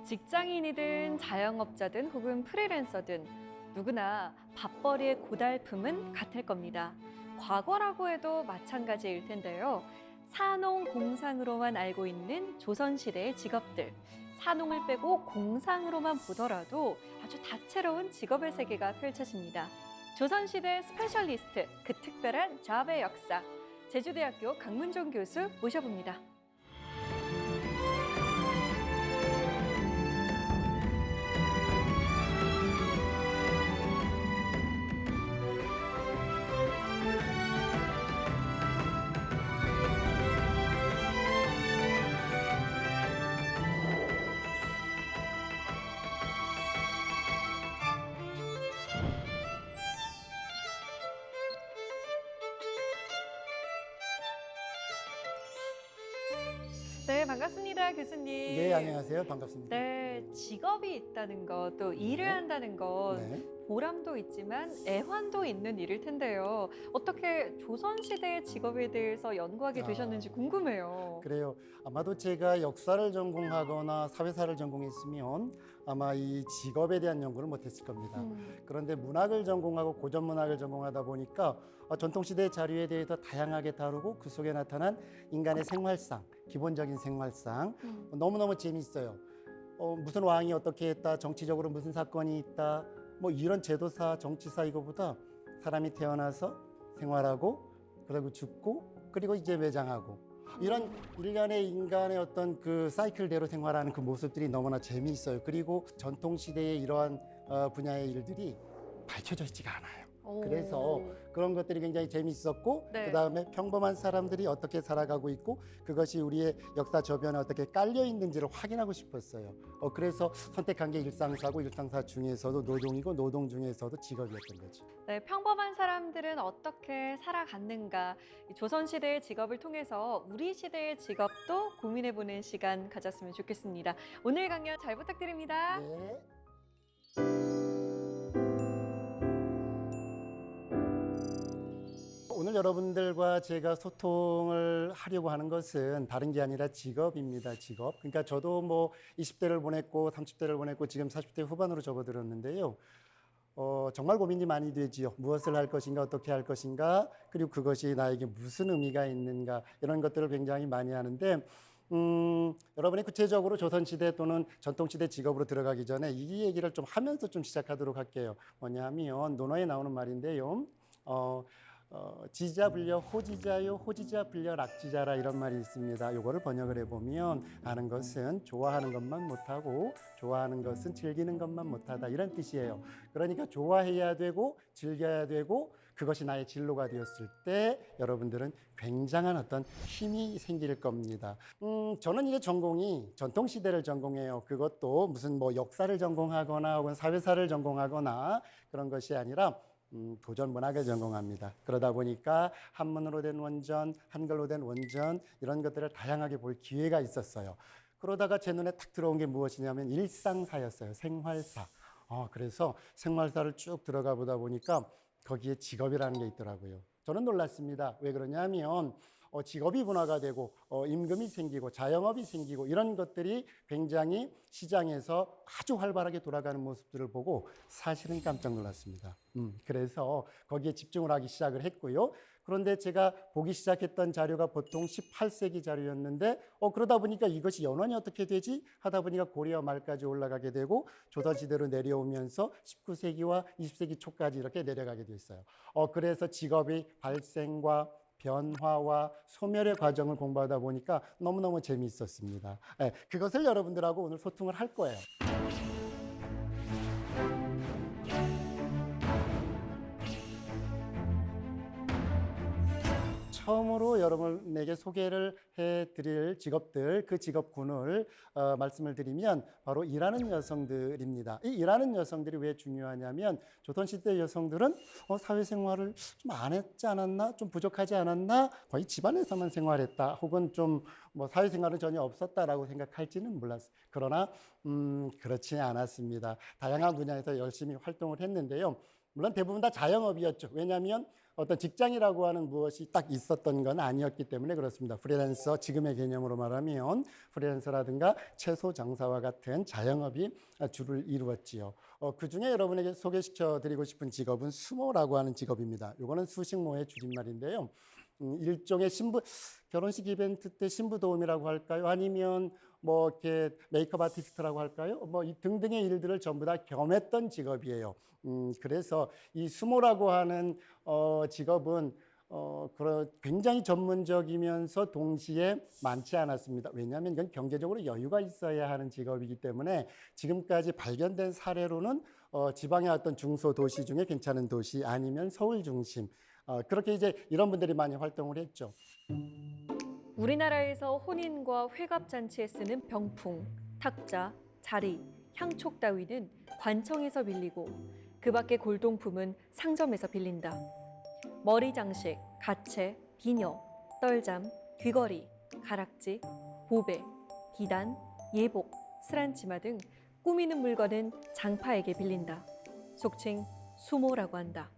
직장인이든 자영업자든 혹은 프리랜서든 누구나 밥벌이의 고달픔은 같을 겁니다. 과거라고 해도 마찬가지일 텐데요. 산농, 공상으로만 알고 있는 조선시대의 직업들. 산농을 빼고 공상으로만 보더라도 아주 다채로운 직업의 세계가 펼쳐집니다. 조선시대 스페셜리스트, 그 특별한 잡의 역사. 제주대학교 강문종 교수 모셔봅니다. 네, 반갑습니다, 교수님. 네, 안녕하세요. 반갑습니다. 네, 직업이 있다는 것, 또 일을 네. 한다는 건 네. 보람도 있지만 애환도 있는 일일 텐데요. 어떻게 조선시대의 직업에 대해서 연구하게 되셨는지 궁금해요. 그래요. 아마도 제가 역사를 전공하거나 사회사를 전공했으면 아마 이 직업에 대한 연구를 못했을 겁니다. 그런데 문학을 전공하고 고전 문학을 전공하다 보니까 전통시대 자료에 대해서 다양하게 다루고 그 속에 나타난 인간의 생활상, 기본적인 생활상 너무너무 재미있어요. 무슨 왕이 어떻게 했다, 정치적으로 무슨 사건이 있다, 뭐 이런 제도사, 정치사 이거보다 사람이 태어나서 생활하고 그리고 죽고 그리고 이제 매장하고 이런 일련의 인간의 어떤 그 사이클대로 생활하는 그 모습들이 너무나 재미있어요. 그리고 전통시대의 이러한 분야의 일들이 밝혀져 있지가 않아요. 그래서 그런 것들이 굉장히 재미있었고 네. 그다음에 평범한 사람들이 어떻게 살아가고 있고 그것이 우리의 역사 저변에 어떻게 깔려 있는지를 확인하고 싶었어요. 그래서 선택한 게 일상사고 일상사 중에서도 노동이고 노동 중에서도 직업이었던 거죠. 네, 평범한 사람들은 어떻게 살아갔는가, 이 조선시대의 직업을 통해서 우리 시대의 직업도 고민해보는 시간 가졌으면 좋겠습니다. 오늘 강연 잘 부탁드립니다. 네. 오늘 여러분들과 제가 소통을 하려고 하는 것은 다른 게 아니라 직업입니다. 직업. 그러니까 저도 뭐 20대를 보냈고 30대를 보냈고 지금 40대 후반으로 접어들었는데요. 정말 고민이 많이 되지요. 무엇을 할 것인가, 어떻게 할 것인가, 그리고 그것이 나에게 무슨 의미가 있는가, 이런 것들을 굉장히 많이 하는데, 여러분이 구체적으로 조선시대 또는 전통시대 직업으로 들어가기 전에 이 얘기를 좀 하면서 좀 시작하도록 할게요. 뭐냐면, 논어에 나오는 말인데요. 지자 불려 호지자요, 호지자 불려 락지자라 이런 말이 있습니다. 요거를 번역을 해보면 아는 것은 좋아하는 것만 못하고 좋아하는 것은 즐기는 것만 못하다 이런 뜻이에요. 그러니까 좋아해야 되고 즐겨야 되고 그것이 나의 진로가 되었을 때 여러분들은 굉장한 어떤 힘이 생길 겁니다. 저는 이제 전공이 전통시대를 전공해요. 그것도 무슨 뭐 역사를 전공하거나 혹은 사회사를 전공하거나 그런 것이 아니라 고전 문학을 전공합니다. 그러다 보니까 한문으로 된 원전, 한글로 된 원전 이런 것들을 다양하게 볼 기회가 있었어요. 그러다가 제 눈에 탁 들어온 게 무엇이냐면 일상사였어요. 생활사. 그래서 생활사를 쭉 들어가 보다 보니까 거기에 직업이라는 게 있더라고요. 저는 놀랐습니다. 왜 그러냐면 직업이 분화가 되고 임금이 생기고 자영업이 생기고 이런 것들이 굉장히 시장에서 아주 활발하게 돌아가는 모습들을 보고 사실은 깜짝 놀랐습니다. 그래서 거기에 집중을 하기 시작을 했고요. 그런데 제가 보기 시작했던 자료가 보통 18세기 자료였는데 그러다 보니까 이것이 연원이 어떻게 되지? 하다 보니까 고려 말까지 올라가게 되고 조선시대로 내려오면서 19세기와 20세기 초까지 이렇게 내려가게 됐어요. 그래서 직업의 발생과 변화와 소멸의 과정을 공부하다 보니까 너무너무 재미있었습니다. 그것을 여러분들하고 오늘 소통을 할 거예요. 처음으로 여러분에게 소개를 해드릴 직업들, 그 직업군을 말씀을 드리면 바로 일하는 여성들입니다. 이 일하는 여성들이 왜 중요하냐면 조선시대 여성들은 사회생활을 좀 안 했지 않았나? 좀 부족하지 않았나? 거의 집안에서만 생활했다. 혹은 좀 뭐 사회생활은 전혀 없었다라고 생각할지는 몰랐어요. 그러나 그렇지 않았습니다. 다양한 분야에서 열심히 활동을 했는데요. 물론 대부분 다 자영업이었죠. 왜냐하면 어떤 직장이라고 하는 무엇이 딱 있었던 건 아니었기 때문에 그렇습니다. 프리랜서, 지금의 개념으로 말하면 프리랜서라든가 채소 장사와 같은 자영업이 주를 이루었지요. 그 중에 여러분에게 소개시켜 드리고 싶은 직업은 수모라고 하는 직업입니다. 이거는 수식모의 줄임말인데요. 일종의 결혼식 이벤트 때 신부 도우미라고 할까요? 아니면 뭐 이렇게 메이크업 아티스트라고 할까요? 뭐 이 등등의 일들을 전부 다 겸했던 직업이에요. 그래서 이 수모라고 하는 직업은 굉장히 전문적이면서 동시에 많지 않았습니다. 왜냐하면 이건 경제적으로 여유가 있어야 하는 직업이기 때문에 지금까지 발견된 사례로는 지방의 어떤 중소도시 중에 괜찮은 도시 아니면 서울 중심 그렇게 이제 이런 분들이 많이 활동을 했죠. 우리나라에서 혼인과 회갑잔치에 쓰는 병풍, 탁자, 자리, 향촉 따위는 관청에서 빌리고 그 밖의 골동품은 상점에서 빌린다. 머리 장식, 가채, 비녀, 떨잠, 귀걸이, 가락지, 보배, 비단, 예복, 스란치마 등 꾸미는 물건은 장파에게 빌린다. 속칭 수모라고 한다.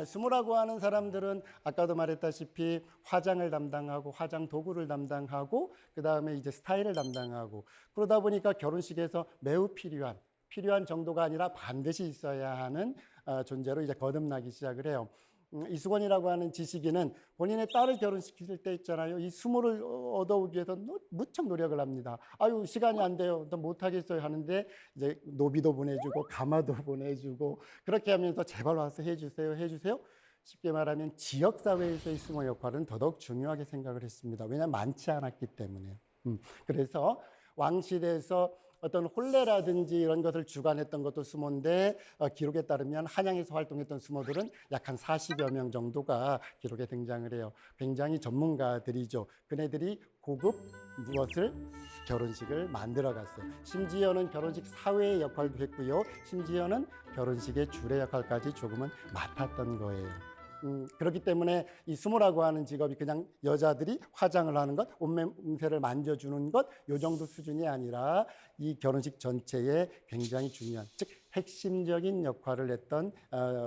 수모라고 하는 사람들은 아까도 말했다시피 화장을 담당하고 화장 도구를 담당하고 그 다음에 이제 스타일을 담당하고 그러다 보니까 결혼식에서 매우 필요한 정도가 아니라 반드시 있어야 하는 존재로 이제 거듭나기 시작을 해요. 이수건이라고 하는 지식인은 본인의 딸을 결혼시킬 때 있잖아요. 이 수모를 얻어오기 위해서 무척 노력을 합니다. 아유, 시간이 안 돼요. 또 못하겠어요. 하는데 이제 노비도 보내주고 가마도 보내주고 그렇게 하면서 제발 와서 해주세요. 쉽게 말하면 지역사회에서의 수모 역할은 더더욱 중요하게 생각을 했습니다. 왜냐하면 많지 않았기 때문에. 그래서 왕실에서 어떤 혼례라든지 이런 것을 주관했던 것도 수모인데 기록에 따르면 한양에서 활동했던 수모들은 약 한 40여 명 정도가 기록에 등장을 해요. 굉장히 전문가들이죠. 그네들이 고급 무엇을 결혼식을 만들어 갔어요. 심지어는 결혼식 사회의 역할도 했고요. 심지어는 결혼식의 주례 역할까지 조금은 맡았던 거예요. 그렇기 때문에 이 수모라고 하는 직업이 그냥 여자들이 화장을 하는 것, 옷매새를 만져주는 것, 요 정도 수준이 아니라 이 결혼식 전체에 굉장히 중요한, 즉 핵심적인 역할을 했던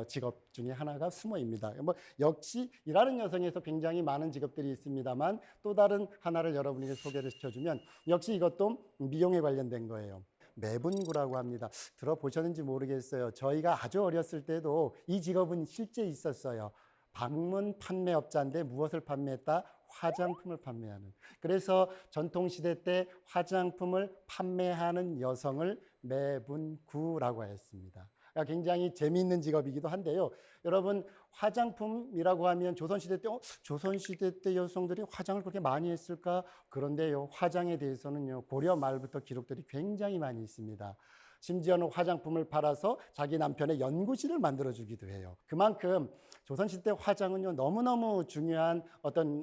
직업 중에 하나가 수모입니다. 뭐 역시 일하는 여성에서 굉장히 많은 직업들이 있습니다만 또 다른 하나를 여러분에게 소개를 시켜주면 역시 이것도 미용에 관련된 거예요. 매분구라고 합니다. 들어보셨는지 모르겠어요. 저희가 아주 어렸을 때도 이 직업은 실제 있었어요. 방문 판매업자인데 무엇을 판매했다? 화장품을 판매하는. 그래서 전통시대 때 화장품을 판매하는 여성을 매분구라고 했습니다. 굉장히 재미있는 직업이기도 한데요. 여러분 화장품이라고 하면 조선시대 때 여성들이 화장을 그렇게 많이 했을까? 그런데요. 화장에 대해서는요. 고려 말부터 기록들이 굉장히 많이 있습니다. 심지어는 화장품을 팔아서 자기 남편의 연구실을 만들어주기도 해요. 그만큼 조선시대 때 화장은요. 너무너무 중요한 어떤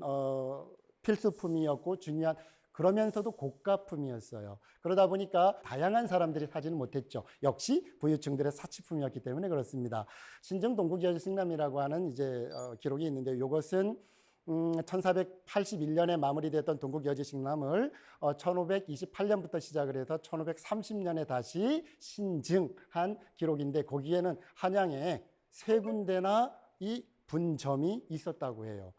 필수품이었고 중요한 그러면서도 고가품이었어요. 그러다 보니까 다양한 사람들이 사지는 못했죠. 역시 부유층들의 사치품이었기 때문에 그렇습니다. 신정 동국여제식남이라고 하는 이제 기록이 있는데 이것은 1481년에 마무리됐던 동국여제식남을 1528년부터 시작을 해서 1530년에 다시 신증한 기록인데 거기에는 한양에 세 군데나 이 분점이 있었다고 해요.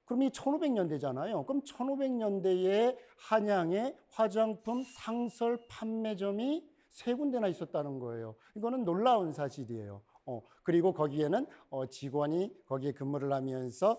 그럼 이 1500년대잖아요. 그럼 1500년대에 한양에 화장품 상설 판매점이 세 군데나 있었다는 거예요. 이거는 놀라운 사실이에요. 그리고 거기에는 직원이 거기에 근무를 하면서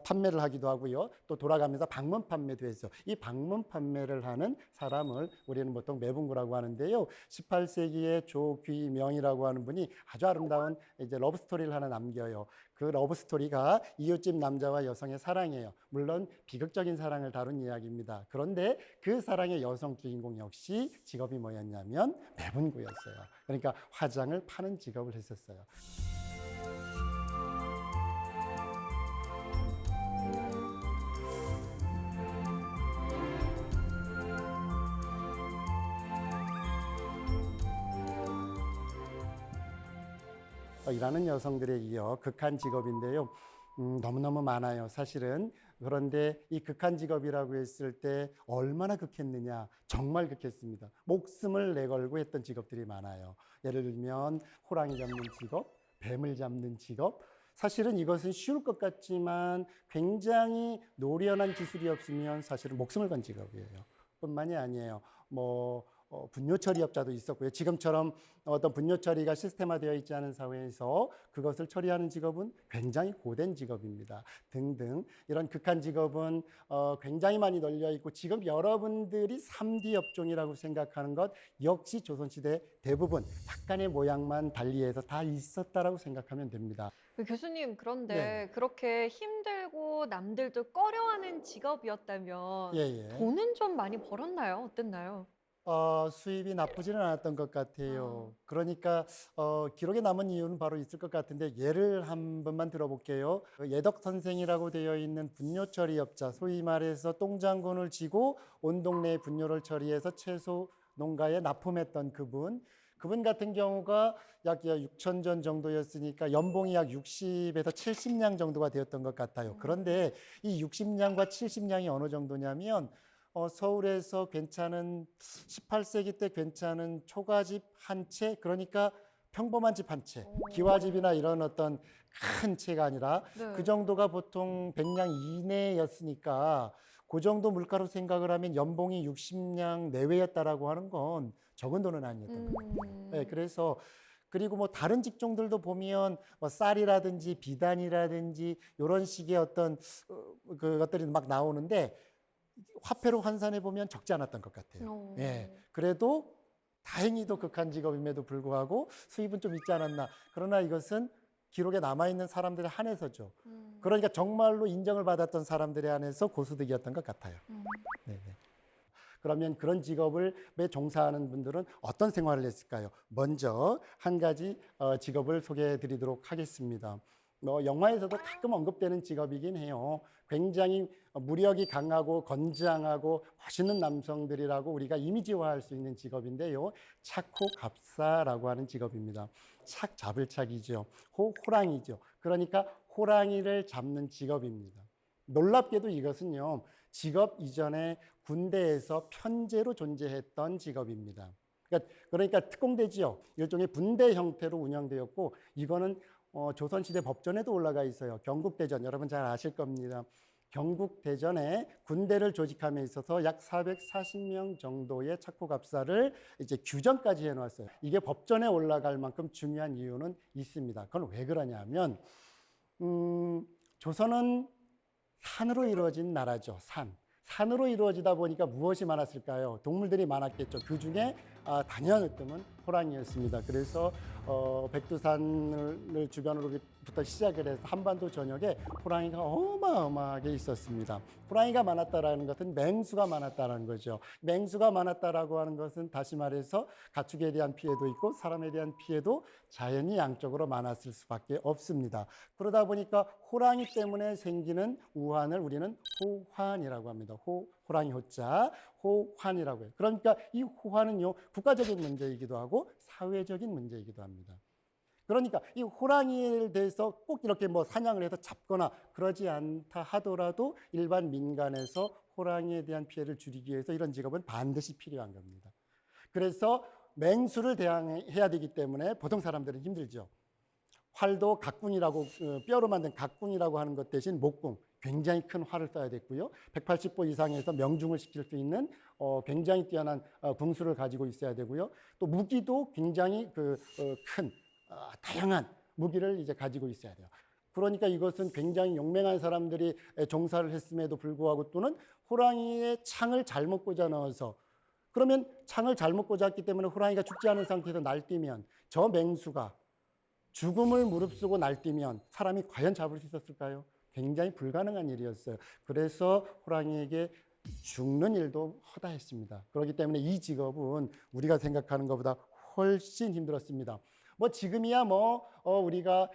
판매를 하기도 하고요. 또 돌아가면서 방문 판매도 했어요. 이 방문 판매를 하는 사람을 우리는 보통 매분구라고 하는데요. 18세기에 조귀명이라고 하는 분이 아주 아름다운 이제 러브스토리를 하나 남겨요. 그 러브스토리가 이웃집 남자와 여성의 사랑이에요. 물론 비극적인 사랑을 다룬 이야기입니다. 그런데 그 사랑의 여성 주인공 역시 직업이 뭐였냐면 매분구였어요. 그러니까 화장을 파는 직업을 했었어요. 일하는 여성들에 이어 극한 직업인데요. 너무너무 많아요, 사실은. 그런데 이 극한 직업이라고 했을 때 얼마나 극했느냐? 정말 극했습니다. 목숨을 내걸고 했던 직업들이 많아요. 예를 들면 호랑이 잡는 직업, 뱀을 잡는 직업. 사실은 이것은 쉬울 것 같지만 굉장히 노련한 기술이 없으면 사실은 목숨을 건 직업이에요. 뿐만이 아니에요. 분뇨 처리업자도 있었고요. 지금처럼 어떤 분뇨 처리가 시스템화되어 있지 않은 사회에서 그것을 처리하는 직업은 굉장히 고된 직업입니다. 등등 이런 극한 직업은 굉장히 많이 널려 있고 지금 여러분들이 3D 업종이라고 생각하는 것 역시 조선시대 대부분 약간의 모양만 달리해서 다 있었다라고 생각하면 됩니다. 그 교수님, 그런데 네. 그렇게 힘들고 남들도 꺼려하는 직업이었다면 예, 예. 돈은 좀 많이 벌었나요? 어땠나요? 수입이 나쁘지는 않았던 것 아. 같아요. 그러니까 기록에 남은 이유는 바로 있을 것 같은데 예를 한 번만 들어볼게요. 그 예덕 선생이라고 되어 있는 분뇨 처리업자, 소위 말해서 똥장군을 지고 온 동네의 분뇨를 처리해서 채소 농가에 납품했던 그분 같은 경우가 약 6천 전 정도였으니까 연봉이 약 60에서 70냥 정도가 되었던 것 같아요. 그런데 이 60냥과 70냥이 어느 정도냐면 서울에서 괜찮은 18세기 때 괜찮은 초가집 한 채, 그러니까 평범한 집 한 채, 기와집이나 이런 어떤 큰 채가 아니라 네. 그 정도가 보통 100냥 이내였으니까 그 정도 물가로 생각을 하면 연봉이 60냥 내외였다라고 하는 건 적은 돈은 아니었던 거예요. 네, 그래서 그리고 다른 직종들도 보면 쌀이라든지 비단이라든지 이런 식의 어떤 그것들이 막 나오는데 화폐로 환산해 보면 적지 않았던 것 같아요. 예. 그래도 다행히도 극한 직업임에도 불구하고 수입은 좀 있지 않았나. 그러나 이것은 기록에 남아있는 사람들에 한해서죠. 그러니까 정말로 인정을 받았던 사람들에 한해서 고소득이었던 것 같아요. 네. 그러면 그런 직업을 종사하는 분들은 어떤 생활을 했을까요? 먼저 한 가지 직업을 소개해 드리도록 하겠습니다. 영화에서도 가끔 언급되는 직업이긴 해요. 굉장히 무력이 강하고 건장하고 멋있는 남성들이라고 우리가 이미지화할 수 있는 직업인데요. 착호갑사라고 하는 직업입니다. 착 잡을 착이죠. 호랑이죠. 그러니까 호랑이를 잡는 직업입니다. 놀랍게도 이것은요, 직업 이전에 군대에서 편제로 존재했던 직업입니다. 그러니까 특공대지요. 일종의 분대 형태로 운영되었고, 이거는 조선시대 법전에도 올라가 있어요. 경국대전, 여러분 잘 아실 겁니다. 경국대전에 군대를 조직함에 있어서 약 440명 정도의 착호갑사를 이제 규정까지 해놓았어요. 이게 법전에 올라갈 만큼 중요한 이유는 있습니다. 그건 왜 그러냐면, 조선은 산으로 이루어진 나라죠. 산으로 이루어지다 보니까 무엇이 많았을까요? 동물들이 많았겠죠. 그 중에 단연으뜸은 호랑이였습니다. 그래서 백두산을 주변으로부터 시작을 해서 한반도 전역에 호랑이가 어마어마하게 있었습니다. 호랑이가 많았다라는 것은 맹수가 많았다라는 거죠. 맹수가 많았다라고 하는 것은 다시 말해서 가축에 대한 피해도 있고 사람에 대한 피해도 자연히 양쪽으로 많았을 수밖에 없습니다. 그러다 보니까 호랑이 때문에 생기는 우환을 우리는 호환이라고 합니다. 호랑이 호자, 호환이라고 해요. 그러니까 이 호환은요, 국가적인 문제이기도 하고 사회적인 문제이기도 합니다. 그러니까 이 호랑이에 대해서 꼭 이렇게 사냥을 해서 잡거나 그러지 않다 하더라도 일반 민간에서 호랑이에 대한 피해를 줄이기 위해서 이런 직업은 반드시 필요한 겁니다. 그래서 맹수를 대항해야 되기 때문에 보통 사람들은 힘들죠. 활도 각군이라고, 뼈로 만든 각군이라고 하는 것 대신 목궁, 굉장히 큰 활을 써야 됐고요. 180보 이상에서 명중을 시킬 수 있는 굉장히 뛰어난 궁수를 가지고 있어야 되고요. 또 무기도 굉장히 큰 다양한 무기를 이제 가지고 있어야 돼요. 그러니까 이것은 굉장히 용맹한 사람들이 종사를 했음에도 불구하고 또는 호랑이의 창을 잘못 꽂아 넣어서 그러면 창을 잘못 꽂았기 때문에 호랑이가 죽지 않은 상태에서 날뛰면 저 맹수가 죽음을 무릅쓰고 날뛰면 사람이 과연 잡을 수 있었을까요? 굉장히 불가능한 일이었어요. 그래서 호랑이에게 죽는 일도 허다했습니다. 그렇기 때문에 이 직업은 우리가 생각하는 것보다 훨씬 힘들었습니다. 지금이야 우리가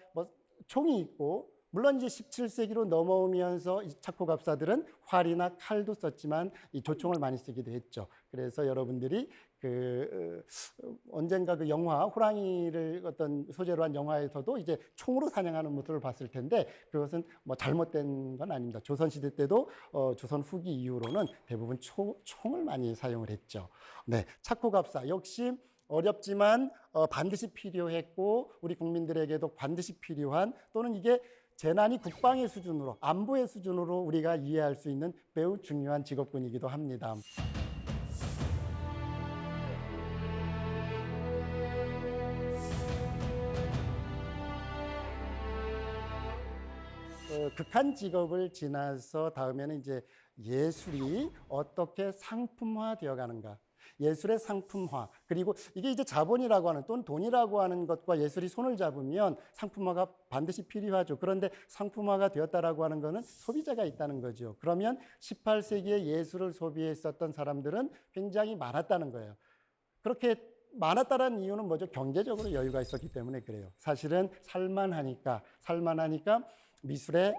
총이 있고 물론 이제 17세기로 넘어오면서 이 착호갑사들은 활이나 칼도 썼지만 이 조총을 많이 쓰기도 했죠. 그래서 여러분들이 언젠가 그 영화 호랑이를 어떤 소재로 한 영화에서도 이제 총으로 사냥하는 모습을 봤을 텐데 그것은 잘못된 건 아닙니다. 조선시대 때도 조선 후기 이후로는 대부분 총을 많이 사용을 했죠. 네, 착호갑사 역시 어렵지만 반드시 필요했고 우리 국민들에게도 반드시 필요한 또는 이게 재난이 국방의 수준으로 안보의 수준으로 우리가 이해할 수 있는 매우 중요한 직업군이기도 합니다. 극한 직업을 지나서 다음에는 이제 예술이 어떻게 상품화되어 가는가. 예술의 상품화. 그리고 이게 이제 자본이라고 하는 또는 돈이라고 하는 것과 예술이 손을 잡으면 상품화가 반드시 필요하죠. 그런데 상품화가 되었다라고 하는 것은 소비자가 있다는 거죠. 그러면 18세기에 예술을 소비했었던 사람들은 굉장히 많았다는 거예요. 그렇게 많았다는 이유는 뭐죠? 경제적으로 여유가 있었기 때문에 그래요. 사실은 살만하니까 미술에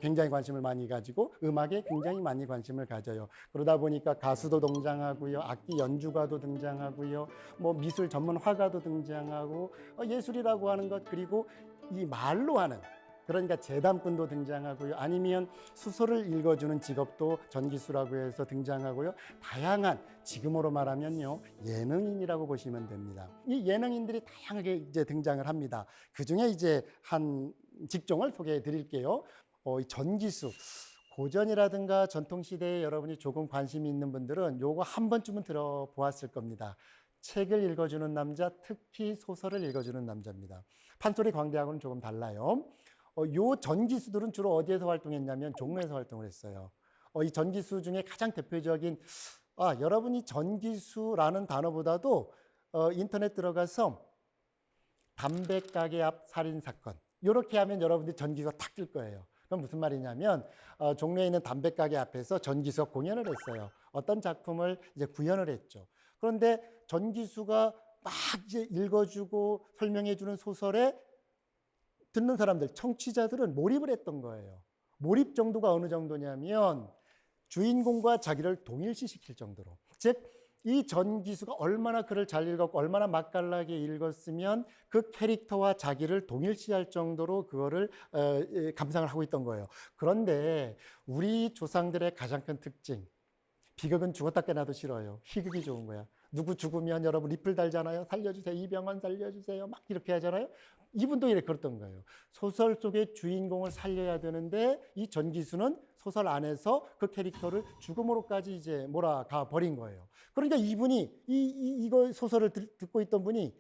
굉장히 관심을 많이 가지고 음악에 굉장히 많이 관심을 가져요. 그러다 보니까 가수도 등장하고요, 악기 연주가도 등장하고요, 뭐 미술 전문 화가도 등장하고 예술이라고 하는 것 그리고 이 말로 하는 그러니까 재담꾼도 등장하고요. 아니면 수소를 읽어주는 직업도 전기수라고 해서 등장하고요. 다양한 지금으로 말하면요 예능인이라고 보시면 됩니다. 이 예능인들이 다양하게 이제 등장을 합니다. 그 중에 이제 한 직종을 소개해 드릴게요. 전기수. 고전이라든가 전통시대에 여러분이 조금 관심이 있는 분들은 요거 한 번쯤은 들어보았을 겁니다. 책을 읽어주는 남자, 특히 소설을 읽어주는 남자입니다. 판소리 광대하고는 조금 달라요. 요 전기수들은 주로 어디에서 활동했냐면 종로에서 활동을 했어요. 이 전기수 중에 가장 대표적인 여러분이 전기수라는 단어보다도 인터넷 들어가서 담배 가게 앞 살인 사건 이렇게 하면 여러분들이 전기수가 탁 뜰 거예요. 그럼 무슨 말이냐면 종로에 있는 담배 가게 앞에서 전기수가 공연을 했어요. 어떤 작품을 이제 구현을 했죠. 그런데 전기수가 막 이제 읽어주고 설명해주는 소설에 듣는 사람들, 청취자들은 몰입을 했던 거예요. 몰입 정도가 어느 정도냐면 주인공과 자기를 동일시시킬 정도로. 즉, 이 전기수가 얼마나 글을 잘 읽었고 얼마나 맛깔나게 읽었으면 그 캐릭터와 자기를 동일시할 정도로 그거를 감상을 하고 있던 거예요. 그런데 우리 조상들의 가장 큰 특징, 비극은 죽었다 깨나도 싫어요. 희극이 좋은 거야. 누구 죽으면 여러분 리플 달잖아요. 살려주세요. 이병헌 살려주세요. 막 이렇게 하잖아요. 이분도 이렇게 그랬던 거예요. 소설 속의 주인공을 살려야 되는데 이 전기수는 소설 안에서 그 캐릭터를 죽음으로까지 이제 몰아가 버린 거예요. 그러니까 이분이 이거 소설을 듣고 있던 분이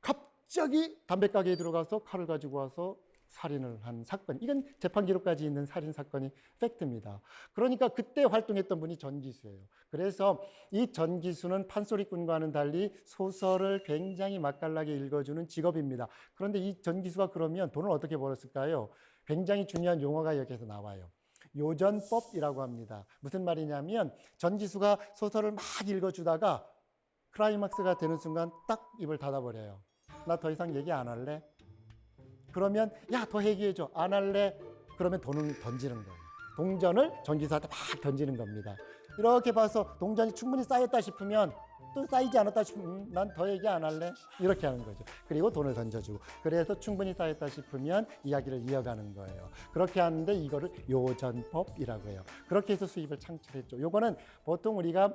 갑자기 담배 가게에 들어가서 칼을 가지고 와서 살인을 한 사건. 이건 재판 기록까지 있는 살인 사건이 팩트입니다. 그러니까 그때 활동했던 분이 전기수예요. 그래서 이 전기수는 판소리꾼과는 달리 소설을 굉장히 맛깔나게 읽어주는 직업입니다. 그런데 이 전기수가 그러면 돈을 어떻게 벌었을까요? 굉장히 중요한 용어가 여기에서 나와요. 요전법이라고 합니다. 무슨 말이냐면 전기수가 소설을 막 읽어주다가 클라이막스가 되는 순간 딱 입을 닫아버려요. 나 더 이상 얘기 안 할래? 그러면 야, 더 얘기해줘. 안 할래? 그러면 돈을 던지는 거예요. 동전을 전기수한테 막 던지는 겁니다. 이렇게 봐서 동전이 충분히 쌓였다 싶으면 또 쌓이지 않았다 싶으면 난 더 얘기 안 할래? 이렇게 하는 거죠. 그리고 돈을 던져주고 그래서 충분히 쌓였다 싶으면 이야기를 이어가는 거예요. 그렇게 하는데 이거를 요전법이라고 해요. 그렇게 해서 수입을 창출했죠. 요거는 보통 우리가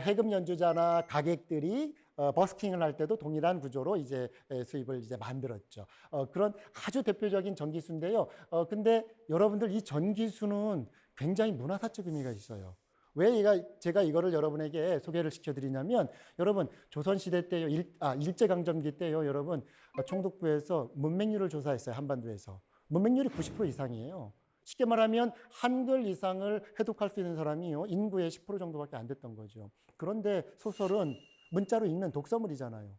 해금 연주자나 가객들이 버스킹을 할 때도 동일한 구조로 이제 수입을 이제 만들었죠. 그런 아주 대표적인 전기수인데요. 근데 여러분들 이 전기수는 굉장히 문화사적 의미가 있어요. 왜 제가 이거를 여러분에게 소개를 시켜드리냐면 여러분 조선시대 때요, 일제강점기 때요, 여러분 총독부에서 문맹률을 조사했어요. 한반도에서. 문맹률이 90% 이상이에요. 쉽게 말하면 한글 이상을 해독할 수 있는 사람이요 인구의 10% 정도밖에 안 됐던 거죠. 그런데 소설은 문자로 읽는 독서물이잖아요.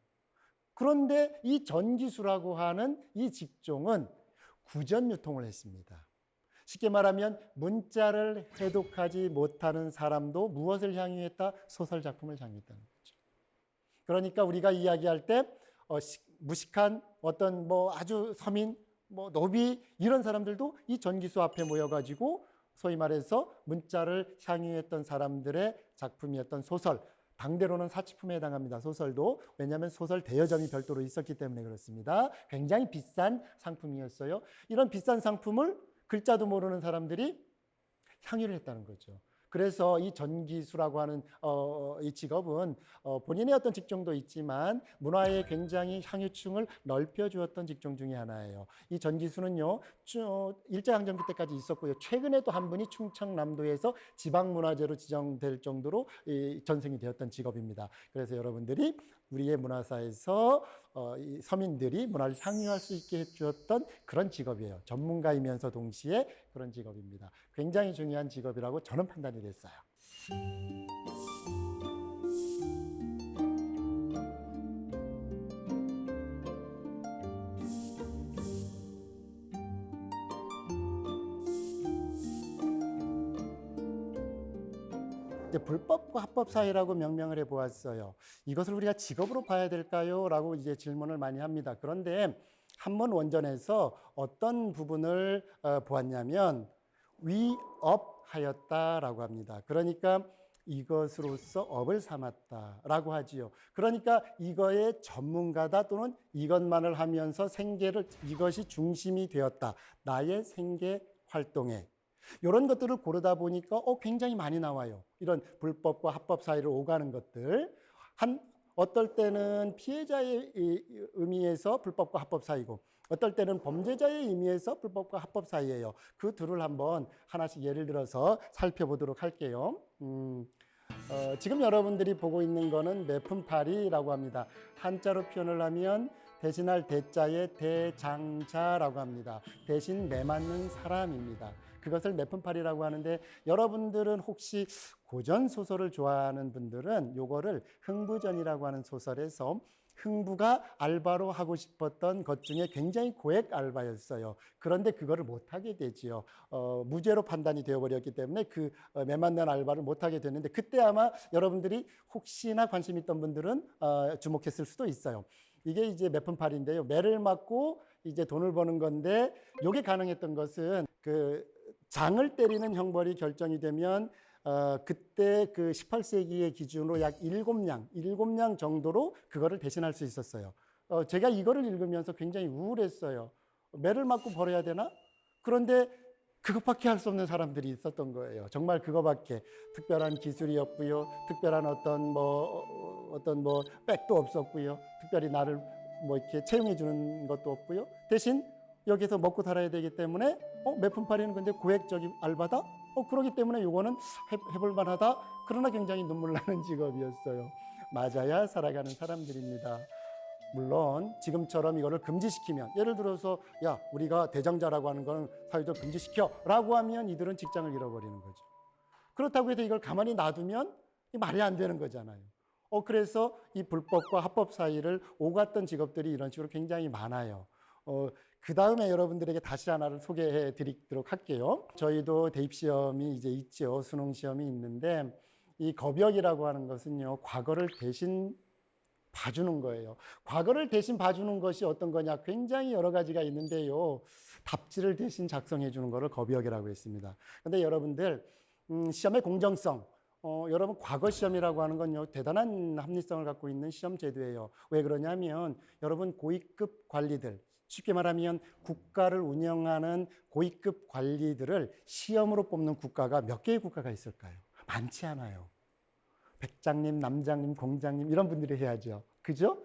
그런데 이 전기수라고 하는 이 직종은 구전 유통을 했습니다. 쉽게 말하면 문자를 해독하지 못하는 사람도 무엇을 향유했다? 소설 작품을 향유했다는 거죠. 그러니까 우리가 이야기할 때 무식한 어떤 뭐 아주 서민 뭐 노비 이런 사람들도 이 전기수 앞에 모여가지고 소위 말해서 문자를 향유했던 사람들의 작품이었던 소설, 당대로는 사치품에 해당합니다. 소설도. 왜냐하면 소설 대여점이 별도로 있었기 때문에 그렇습니다. 굉장히 비싼 상품이었어요. 이런 비싼 상품을 글자도 모르는 사람들이 향유를 했다는 거죠. 그래서 이 전기수라고 하는 이 직업은 본인의 어떤 직종도 있지만 문화에 굉장히 향유층을 넓혀주었던 직종 중에 하나예요. 이 전기수는요, 일제강점기 때까지 있었고요. 최근에 또 한 분이 충청남도에서 지방문화재로 지정될 정도로 전승이 되었던 직업입니다. 그래서 여러분들이 우리의 문화사에서 이 서민들이 문화를 향유할 수 있게 해주었던 그런 직업이에요. 전문가이면서 동시에 그런 직업입니다. 굉장히 중요한 직업이라고 저는 판단이 됐어요. 이제 불법과 합법 사이라고 명명을 해보았어요. 이것을 우리가 직업으로 봐야 될까요? 라고 이제 질문을 많이 합니다. 그런데 한문 원전에서 어떤 부분을 보았냐면 위업하였다라고 합니다. 그러니까 이것으로서 업을 삼았다라고 하지요. 그러니까 이거의 전문가다 또는 이것만을 하면서 생계를 이것이 중심이 되었다. 나의 생계 활동에 이런 것들을 고르다 보니까 굉장히 많이 나와요. 이런 불법과 합법 사이를 오가는 것들. 어떨 때는 피해자의 의미에서 불법과 합법 사이고 어떨 때는 범죄자의 의미에서 불법과 합법 사이예요. 그 둘을 한번 하나씩 예를 들어서 살펴보도록 할게요. 지금 여러분들이 보고 있는 거는 매품팔이라고 합니다. 한자로 표현을 하면 대신할 대자에 대장자라고 합니다. 대신 매맞는 사람입니다. 그것을 매품팔이라고 하는데 여러분들은 혹시 고전 소설을 좋아하는 분들은 요거를 흥부전이라고 하는 소설에서 흥부가 알바로 하고 싶었던 것 중에 굉장히 고액 알바였어요. 그런데 그거를 못하게 되지요. 무죄로 판단이 되어버렸기 때문에 그 매맞는 알바를 못하게 됐는데 그때 아마 여러분들이 혹시나 관심 있던 분들은 주목했을 수도 있어요. 이게 이제 매품팔인데요. 매를 맞고 이제 돈을 버는 건데 요게 가능했던 것은 그 장을 때리는 형벌이 결정이 되면 그때 그 18세기의 기준으로 약 7냥 정도로 그거를 대신할 수 있었어요. 제가 이거를 읽으면서 굉장히 우울했어요. 매를 맞고 벌어야 되나? 그런데 그것밖에 할 수 없는 사람들이 있었던 거예요. 정말 그거밖에. 특별한 기술이 없고요. 특별한 어떤 백도 없었고요. 특별히 나를 이렇게 채용해 주는 것도 없고요. 대신 여기서 먹고 살아야 되기 때문에 매품팔이는 근데 고액적인 알바다? 그러기 때문에 요거는 해볼 만하다. 그러나 굉장히 눈물 나는 직업이었어요. 맞아야 살아가는 사람들입니다. 물론 지금처럼 이거를 금지시키면 예를 들어서 야 우리가 대장자라고 하는 건 사회적 금지시켜 라고 하면 이들은 직장을 잃어버리는 거죠. 그렇다고 해서 이걸 가만히 놔두면 말이 안 되는 거잖아요. 그래서 이 불법과 합법 사이를 오갔던 직업들이 이런 식으로 굉장히 많아요. 그 다음에 여러분들에게 다시 하나를 소개해 드리도록 할게요. 저희도 대입시험이 이제 있죠. 수능시험이 있는데 이 겁역이라고 하는 것은요. 과거를 대신 봐주는 거예요. 과거를 대신 봐주는 것이 어떤 거냐? 굉장히 여러 가지가 있는데요. 답지를 대신 작성해 주는 거를 겁역이라고 했습니다. 근데 여러분들 시험의 공정성 여러분 과거 시험이라고 하는 건요. 대단한 합리성을 갖고 있는 시험 제도예요. 왜 그러냐면 여러분 고위급 관리들 쉽게 말하면 국가를 운영하는 고위급 관리들을 시험으로 뽑는 국가가 몇 개의 국가가 있을까요? 많지 않아요. 백장님, 남장님, 공장님 이런 분들이 해야죠. 그죠?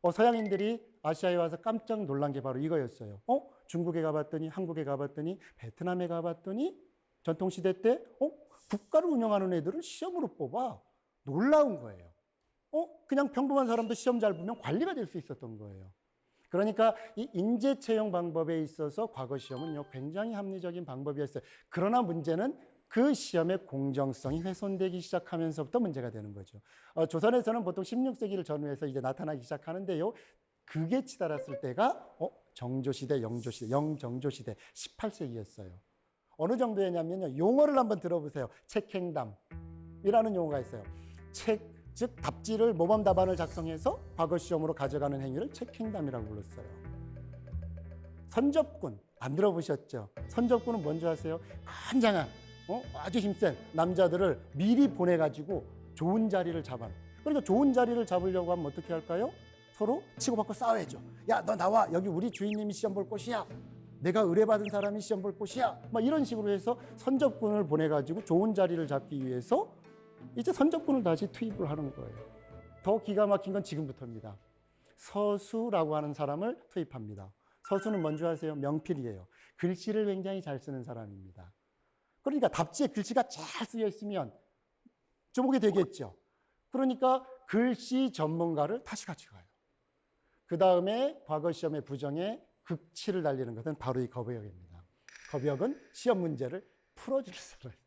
서양인들이 아시아에 와서 깜짝 놀란 게 바로 이거였어요. 중국에 가봤더니 한국에 가봤더니 베트남에 가봤더니 전통시대 때 국가를 운영하는 애들을 시험으로 뽑아. 놀라운 거예요. 그냥 평범한 사람도 시험 잘 보면 관리가 될 수 있었던 거예요. 그러니까 이 인재 채용 방법에 있어서 과거 시험은요 굉장히 합리적인 방법이었어요. 그러나 문제는 그 시험의 공정성이 훼손되기 시작하면서부터 문제가 되는 거죠. 조선에서는 보통 16세기를 전후해서 이제 나타나기 시작하는데요. 그게 치달았을 때가 정조시대, 영정조시대 18세기였어요. 어느 정도였냐면요. 용어를 한번 들어보세요. 책행담이라는 용어가 있어요. 즉 답지를 모범 답안을 작성해서 과거 시험으로 가져가는 행위를 책행담이라고 불렀어요. 선접군 안 들어보셨죠? 선접군은 뭔지 아세요? 건장한 아주 힘센 남자들을 미리 보내가지고 좋은 자리를 잡아요. 그러니까 좋은 자리를 잡으려고 하면 어떻게 할까요? 서로 치고받고 싸워야죠. 야, 너 나와. 여기 우리 주인님이 시험 볼 곳이야. 내가 의뢰받은 사람이 시험 볼 곳이야. 막 이런 식으로 해서 선접군을 보내가지고 좋은 자리를 잡기 위해서 이제 선접군을 다시 투입을 하는 거예요. 더 기가 막힌 건 지금부터입니다. 서수라고 하는 사람을 투입합니다. 서수는 뭔지 아세요? 명필이에요. 글씨를 굉장히 잘 쓰는 사람입니다. 그러니까 답지에 글씨가 잘 쓰여 있으면 주목이 되겠죠. 그러니까 글씨 전문가를 다시 같이 가요. 그 다음에 과거 시험의 부정에 극치를 달리는 것은 바로 이 겁역입니다. 겁역은 시험 문제를 풀어줄 사람이에요.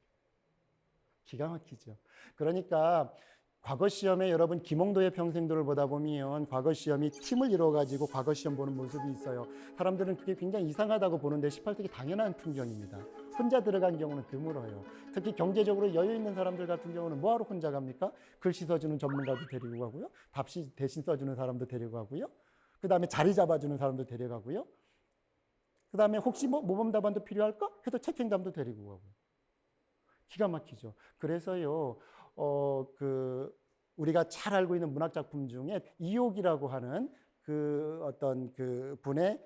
기가 막히죠. 그러니까 과거 시험에 여러분 김홍도의 평생도를 보다 보면 과거 시험이 팀을 이루어가지고 과거 시험 보는 모습이 있어요. 사람들은 그게 굉장히 이상하다고 보는데 18세기 당연한 풍경입니다. 혼자 들어간 경우는 드물어요. 특히 경제적으로 여유 있는 사람들 같은 경우는 뭐하러 혼자 갑니까? 글씨 써주는 전문가도 데리고 가고요. 답시 대신 써주는 사람도 데리고 가고요. 그 다음에 자리 잡아주는 사람도 데려가고요. 그 다음에 혹시 뭐 모범 답안도 필요할까? 해서 책행담도 데리고 가고요. 기가 막히죠. 그래서요, 우리가 잘 알고 있는 문학 작품 중에 이옥이라고 하는 그 어떤 그 분의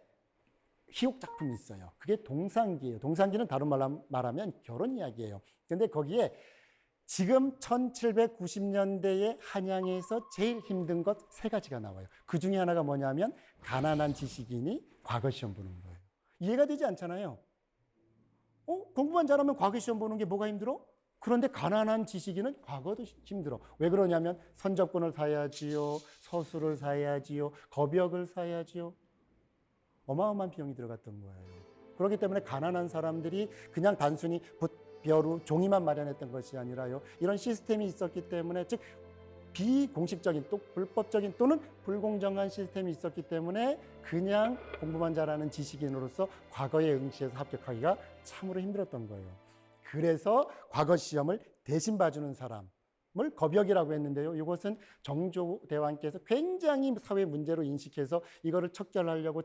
희옥 작품이 있어요. 그게 동상기예요. 동상기는 다른 말로 말하면 결혼 이야기예요. 근데 거기에 지금 1790년대의 한양에서 제일 힘든 것 세 가지가 나와요. 그 중에 하나가 뭐냐면 가난한 지식인이 과거 시험 보는 거예요. 이해가 되지 않잖아요. 공부만 잘하면 과거 시험 보는 게 뭐가 힘들어? 그런데 가난한 지식인은 과거도 힘들어. 왜 그러냐면 선접권을 사야지요, 서술을 사야지요, 겁역을 사야지요. 어마어마한 비용이 들어갔던 거예요. 그렇기 때문에 가난한 사람들이 그냥 단순히 벼루, 종이만 마련했던 것이 아니라요. 이런 시스템이 있었기 때문에 즉 비공식적인 또 불법적인 또는 불공정한 시스템이 있었기 때문에 그냥 공부만 잘하는 지식인으로서 과거에 응시해서 합격하기가 참으로 힘들었던 거예요. 그래서 과거 시험을 대신 봐주는 사람을 겁역이라고 했는데요. 이것은 정조대왕께서 굉장히 사회 문제로 인식해서 이거를 척결하려고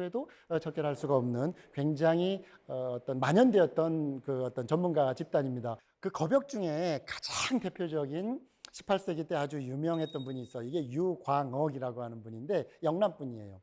해도 척결할 수가 없는 굉장히 어떤 만연되었던 그 어떤 전문가 집단입니다. 그 겁역 중에 가장 대표적인 18세기 때 아주 유명했던 분이 있어요. 이게 유광옥이라고 하는 분인데 영남 분이에요.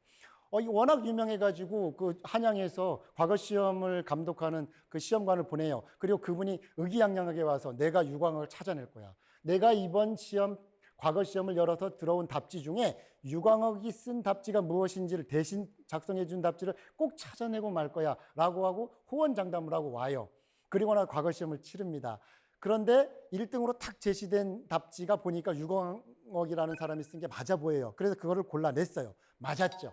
워낙 유명해가지고 그 한양에서 과거 시험을 감독하는 그 시험관을 보내요. 그리고 그분이 의기양양하게 와서 내가 유광옥을 찾아낼 거야. 내가 이번 시험 과거 시험을 열어서 들어온 답지 중에 유광옥이 쓴 답지가 무엇인지를 대신 작성해 준 답지를 꼭 찾아내고 말 거야 라고 하고 호언장담을 하고 와요. 그리고 나 과거 시험을 치릅니다. 그런데 1등으로 탁 제시된 답지가 보니까 유광옥이라는 사람이 쓴 게 맞아 보여요. 그래서 그거를 골라냈어요. 맞았죠.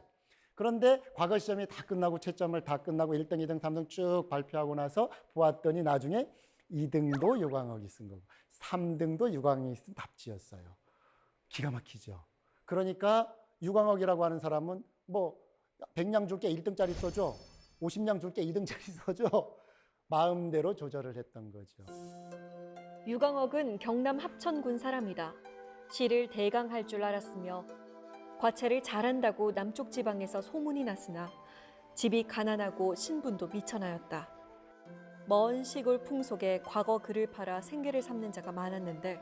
그런데 과거 시험이 다 끝나고 채점을 다 끝나고 1등, 2등, 3등 쭉 발표하고 나서 보았더니 나중에 2등도 유광옥이 쓴 거고 3등도 유광옥이 쓴 답지였어요. 기가 막히죠. 그러니까 유광옥이라고 하는 사람은 뭐 100냥 줄게 1등짜리 써줘. 50냥 줄게 2등짜리 써줘. 마음대로 조절을 했던 거죠. 유광옥은 경남 합천군 사람이다. 시를 대강할 줄 알았으며 과체를 잘한다고 남쪽 지방에서 소문이 났으나 집이 가난하고 신분도 미천하였다. 먼 시골 풍속에 과거 글을 팔아 생계를 삼는 자가 많았는데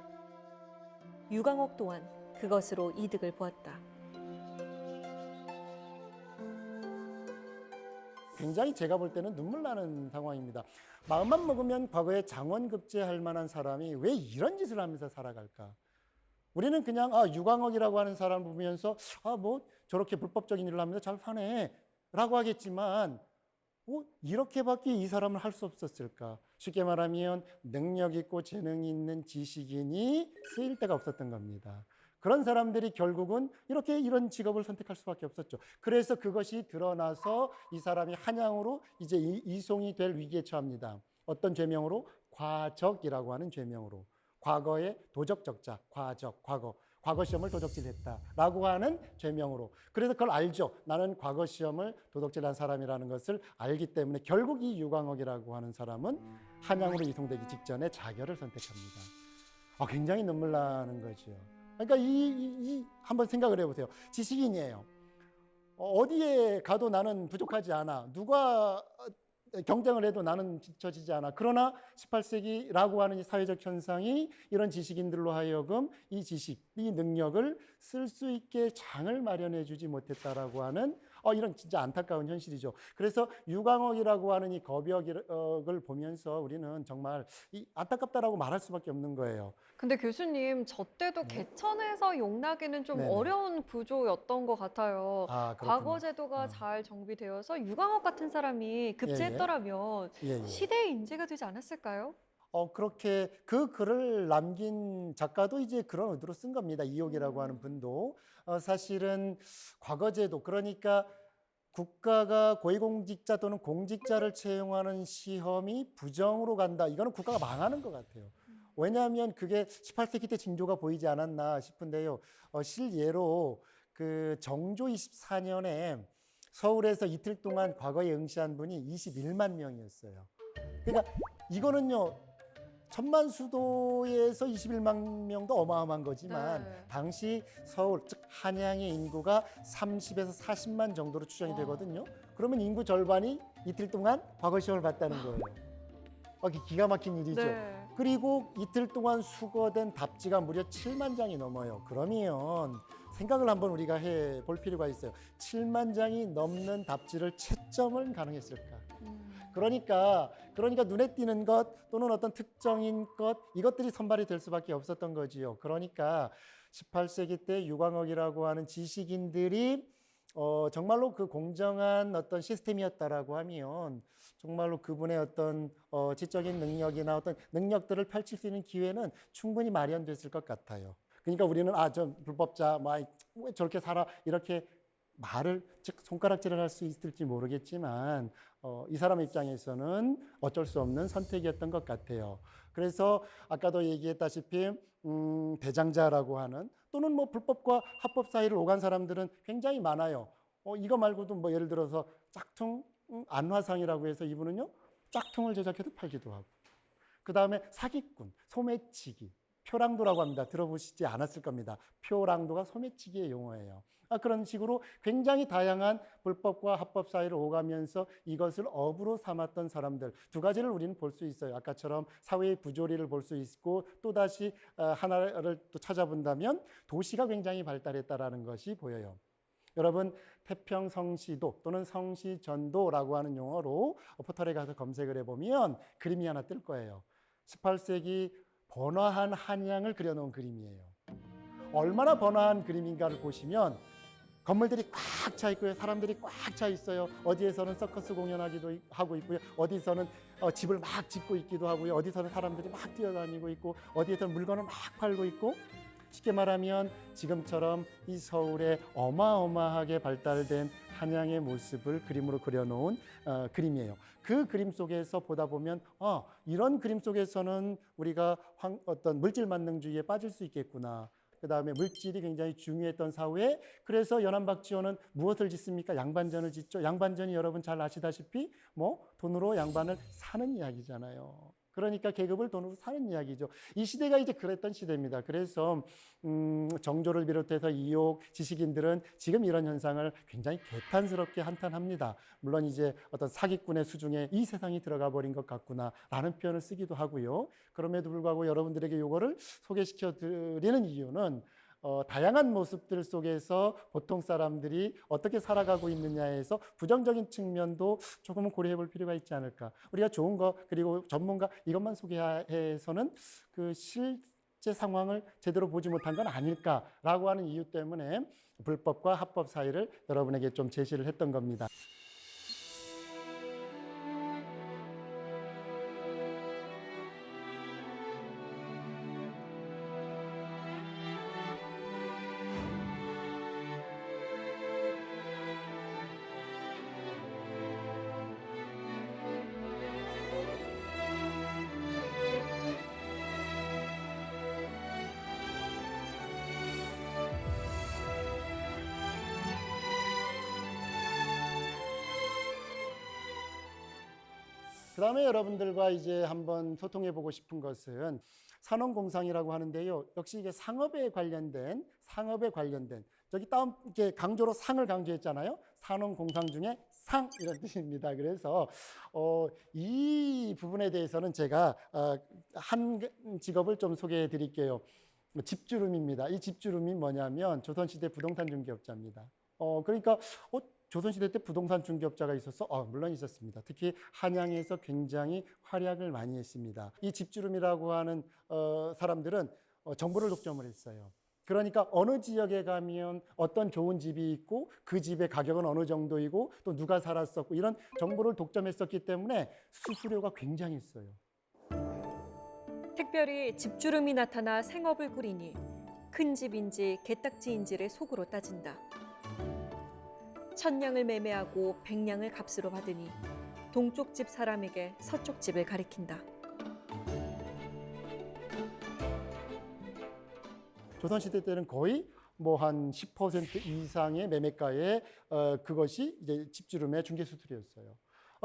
유광옥 또한 그것으로 이득을 보았다. 굉장히 제가 볼 때는 눈물 나는 상황입니다. 마음만 먹으면 과거에 장원급제할 만한 사람이 왜 이런 짓을 하면서 살아갈까? 우리는 그냥 유광옥이라고 하는 사람을 보면서 뭐 저렇게 불법적인 일을 하면서 잘 사네 라고 하겠지만 이렇게밖에 이 사람을 할 수 없었을까? 쉽게 말하면 능력 있고 재능이 있는 지식인이 쓰일 데가 없었던 겁니다. 그런 사람들이 결국은 이런 직업을 선택할 수밖에 없었죠. 그래서 그것이 드러나서 이 사람이 한양으로 이제 이송이 될 위기에 처합니다. 어떤 죄명으로? 과적이라고 하는 죄명으로. 과거의 도적적자, 과거 시험을 도적질했다라고 하는 죄명으로. 그래서 그걸 알죠. 나는 과거 시험을 도적질한 사람이라는 것을 알기 때문에 결국 이 유광옥이라고 하는 사람은 한양으로 이송되기 직전에 자결을 선택합니다. 굉장히 눈물 나는 거죠. 그러니까 한번 생각을 해보세요. 지식인이에요. 어디에 가도 나는 부족하지 않아. 누가 경쟁을 해도 나는 뒤처지지 않아. 그러나 18세기라고 하는 이 사회적 현상이 이런 지식인들로 하여금 이 지식, 이 능력을 쓸 수 있게 장을 마련해 주지 못했다라고 하는 이런 진짜 안타까운 현실이죠. 그래서 유광옥이라고 하는 이 겁역을 보면서 우리는 정말 이 안타깝다라고 말할 수밖에 없는 거예요. 근데 교수님, 저 때도 네. 개천에서 용나기는 좀 네네. 어려운 구조였던 것 같아요. 아, 과거 그렇군요. 제도가 어. 잘 정비되어서 유광옥 같은 사람이 예, 예. 급제했더라면 예, 예. 시대의 인재가 되지 않았을까요? 그렇게 그 글을 남긴 작가도 이제 그런 의도로 쓴 겁니다. 이옥이라고 하는 음. 분도. 사실은 과거제도, 그러니까 국가가 고위공직자 또는 공직자를 채용하는 시험이 부정으로 간다. 이거는 국가가 망하는 것 같아요. 왜냐하면 그게 18세기 때 징조가 보이지 않았나 싶은데요. 실예로 그 정조 24년에 서울에서 이틀 동안 과거에 응시한 분이 21만 명이었어요. 그러니까 이거는요, 천만 수도에서 21만 명도 어마어마한 거지만 네. 당시 서울, 즉 한양의 인구가 30에서 40만 정도로 추정이 와. 되거든요. 그러면 인구 절반이 이틀 동안 과거 시험을 봤다는 거예요. 기가 막힌 일이죠. 네. 그리고 이틀 동안 수거된 답지가 무려 7만 장이 넘어요. 그러면 생각을 한번 우리가 해볼 필요가 있어요. 7만 장이 넘는 답지를 채점을 가능했을까? 그러니까 눈에 띄는 것 또는 어떤 특정인 것, 이것들이 선발이 될 수밖에 없었던 거지요. 그러니까 18세기 때 유광옥이라고 하는 지식인들이 정말로 그 공정한 어떤 시스템이었다라고 하면 정말로 그분의 어떤 지적인 능력이나 어떤 능력들을 펼칠 수 있는 기회는 충분히 마련됐을 것 같아요. 그러니까 우리는 저 불법자 왜 저렇게 살아 이렇게 말을 즉 손가락질을 할 수 있을지 모르겠지만 이 사람 입장에서는 어쩔 수 없는 선택이었던 것 같아요. 그래서 아까도 얘기했다시피 대장자라고 하는 또는 뭐 불법과 합법 사이를 오간 사람들은 굉장히 많아요. 이거 말고도 뭐 예를 들어서 짝퉁 안화상이라고 해서 이분은요 짝퉁을 제작해서 팔기도 하고, 그 다음에 사기꾼, 소매치기, 표랑도라고 합니다. 들어보시지 않았을 겁니다. 표랑도가 소매치기의 용어예요. 그런 식으로 굉장히 다양한 불법과 합법 사이를 오가면서 이것을 업으로 삼았던 사람들, 두 가지를 우리는 볼 수 있어요. 아까처럼 사회의 부조리를 볼 수 있고 또다시 하나를 또 찾아본다면 도시가 굉장히 발달했다라는 것이 보여요. 여러분, 태평성시도 또는 성시전도라고 하는 용어로 포털에 가서 검색을 해보면 그림이 하나 뜰 거예요. 18세기 번화한 한양을 그려놓은 그림이에요. 얼마나 번화한 그림인가를 보시면 건물들이 꽉 차 있고요. 사람들이 꽉 차 있어요. 어디에서는 서커스 공연하기도 하고 있고요. 어디서는 집을 막 짓고 있기도 하고요. 어디서는 사람들이 막 뛰어다니고 있고 어디에서는 물건을 막 팔고 있고, 쉽게 말하면 지금처럼 이 서울에 어마어마하게 발달된 한양의 모습을 그림으로 그려놓은 그림이에요. 그 그림 속에서 보다 보면 이런 그림 속에서는 우리가 어떤 물질 만능주의에 빠질 수 있겠구나. 그 다음에 물질이 굉장히 중요했던 사회에, 그래서 연안박지원은 무엇을 짓습니까? 양반전을 짓죠. 양반전이 여러분 잘 아시다시피 돈으로 양반을 사는 이야기잖아요. 그러니까 계급을 돈으로 사는 이야기죠. 이 시대가 이제 그랬던 시대입니다. 그래서 정조를 비롯해서 이옥 지식인들은 지금 이런 현상을 굉장히 개탄스럽게 한탄합니다. 물론 이제 어떤 사기꾼의 수중에 이 세상이 들어가 버린 것 같구나라는 표현을 쓰기도 하고요. 그럼에도 불구하고 여러분들에게 이거를 소개시켜 드리는 이유는 다양한 모습들 속에서 보통 사람들이 어떻게 살아가고 있느냐에서 부정적인 측면도 조금은 고려해 볼 필요가 있지 않을까. 우리가 좋은 거 그리고 전문가 이것만 소개해서는 그 실제 상황을 제대로 보지 못한 건 아닐까라고 하는 이유 때문에 불법과 합법 사이를 여러분에게 좀 제시를 했던 겁니다. 그 다음에 여러분들과 이제 한번 소통해 보고 싶은 것은 산업공상이라고 하는데요. 역시 이게 상업에 관련된 저기 다음 이렇게 강조로 상을 강조했잖아요. 산업공상 중에 상 이런 뜻입니다. 그래서 이 부분에 대해서는 제가 한 직업을 좀 소개해 드릴게요. 집주름입니다. 이 집주름이 뭐냐면 조선시대 부동산 중개업자입니다. 그러니까 조선시대 때 부동산 중개업자가 있었어? 물론 있었습니다. 특히 한양에서 굉장히 활약을 많이 했습니다. 이 집주름이라고 하는 사람들은 정보를 독점을 했어요. 그러니까 어느 지역에 가면 어떤 좋은 집이 있고 그 집의 가격은 어느 정도이고 또 누가 살았었고 이런 정보를 독점했었기 때문에 수수료가 굉장했어요. 특별히 집주름이 나타나 생업을 꾸리니 큰 집인지 개딱지인지를 속으로 따진다. 천냥을 매매하고 백냥을 값으로 받으니 동쪽 집 사람에게 서쪽 집을 가리킨다. 조선시대 때는 거의 뭐 한 10% 이상의 매매가에 그것이 이제 집주름의 중개 수수료였어요.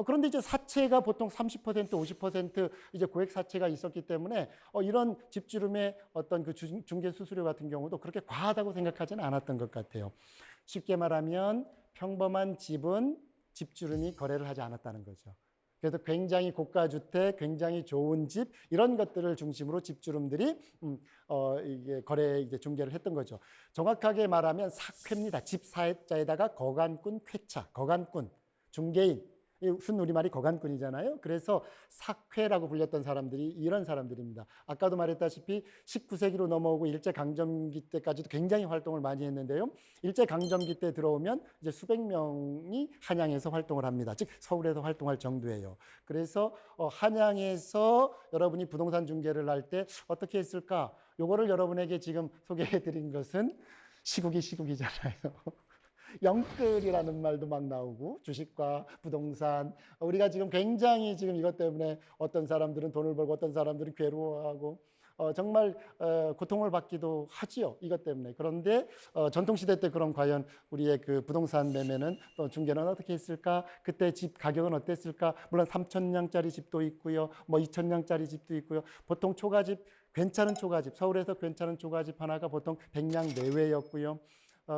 그런데 이제 사채가 보통 30%, 50% 이제 고액 사채가 있었기 때문에 이런 집주름의 어떤 그 중개 수수료 같은 경우도 그렇게 과하다고 생각하지는 않았던 것 같아요. 쉽게 말하면 평범한 집은 집주름이 거래를 하지 않았다는 거죠. 그래서 굉장히 고가 주택, 굉장히 좋은 집 이런 것들을 중심으로 집주름들이 이게 거래 이제 중개를 했던 거죠. 정확하게 말하면 사쾌입니다. 집사자에다가 거간꾼 쾌차, 거간꾼 중개인. 순우리말이 거간꾼이잖아요. 그래서 사쾌라고 불렸던 사람들이 이런 사람들입니다. 아까도 말했다시피 19세기로 넘어오고 일제강점기 때까지도 굉장히 활동을 많이 했는데요. 일제강점기 때 들어오면 이제 수백 명이 한양에서 활동을 합니다. 즉 서울에서 활동할 정도예요. 그래서 한양에서 여러분이 부동산 중개를 할 때 어떻게 했을까? 요거를 여러분에게 지금 소개해 드린 것은 시국이잖아요. 영끌이라는 말도 막 나오고 주식과 부동산 우리가 지금 굉장히 지금 이것 때문에 어떤 사람들은 돈을 벌고 어떤 사람들은 괴로워하고 정말 고통을 받기도 하지요. 이것 때문에. 그런데 전통시대 때 그럼 과연 우리의 그 부동산 매매는 또 중개는 어떻게 했을까? 그때 집 가격은 어땠을까? 물론 3,000냥짜리 집도 있고요. 뭐 2,000냥짜리 집도 있고요. 보통 초가집, 괜찮은 초가집, 서울에서 괜찮은 초가집 하나가 보통 100냥 내외였고요.